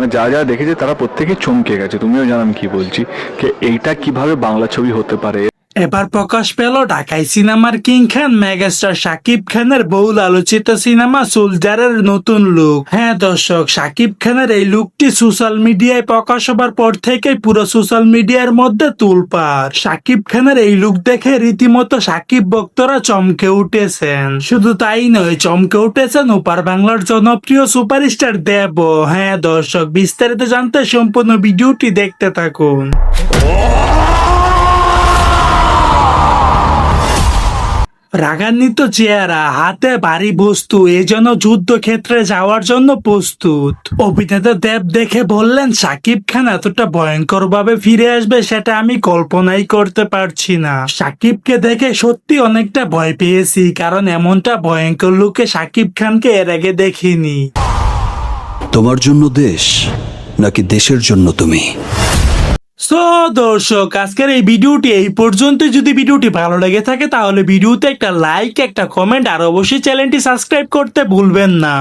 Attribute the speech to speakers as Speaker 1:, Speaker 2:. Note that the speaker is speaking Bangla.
Speaker 1: মানে যারা যারা দেখেছে তারা প্রত্যেকে চমকে গেছে। তুমিও জানো আমি কি বলছি, যে এইটা কিভাবে বাংলা ছবি হতে পারে।
Speaker 2: এবার প্রকাশ পেল ঢাকাই সিনেমার কিং খান মেগাস্টার শাকিব খানের বহুল আলোচিত সিনেমা সোলজারের নতুন লুক। হ্যাঁ দর্শক, শাকিব খানের এই লুকটি সোশ্যাল মিডিয়ায় প্রকাশ হবার পর থেকেই পুরো সোশ্যাল মিডিয়ার মধ্যে তুলপাড়। শাকিব খানের এই লুক দেখে রীতিমতো শাকিব ভক্তরা চমকে উঠেছেন। শুধু তাই নয়, চমকে উঠেছেন ওপার বাংলার জনপ্রিয় সুপারস্টার দেব। হ্যাঁ দর্শক, বিস্তারিত জানতে সম্পূর্ণ ভিডিওটি দেখতে থাকুন। রাগান্বিত চেহারা, হাতে ভারী বস্তু, এজন্য যুদ্ধক্ষেত্রে যাওয়ার জন্য প্রস্তুত। অভিনেতা দেব দেখে বললেন, শাকিব খান এতটা ভয়ঙ্কর ভাবে ফিরে আসবে সেটা আমি কল্পনাই করতে পারছি না। শাকিবকে দেখে সত্যি অনেকটা ভয় পেয়েছি, কারণ এমনটা ভয়ঙ্কর লুকে শাকিব খানকে এর আগে দেখিনি।
Speaker 3: তোমার জন্য দেশ নাকি দেশের জন্য তুমি?
Speaker 2: সো দর্শক, আজকের এই ভিডিওটি এই পর্যন্ত। যদি ভিডিওটি ভালো লেগে থাকে তাহলে ভিডিওতে একটা লাইক, একটা কমেন্ট আর অবশ্যই চ্যানেলটি সাবস্ক্রাইব করতে ভুলবেন না।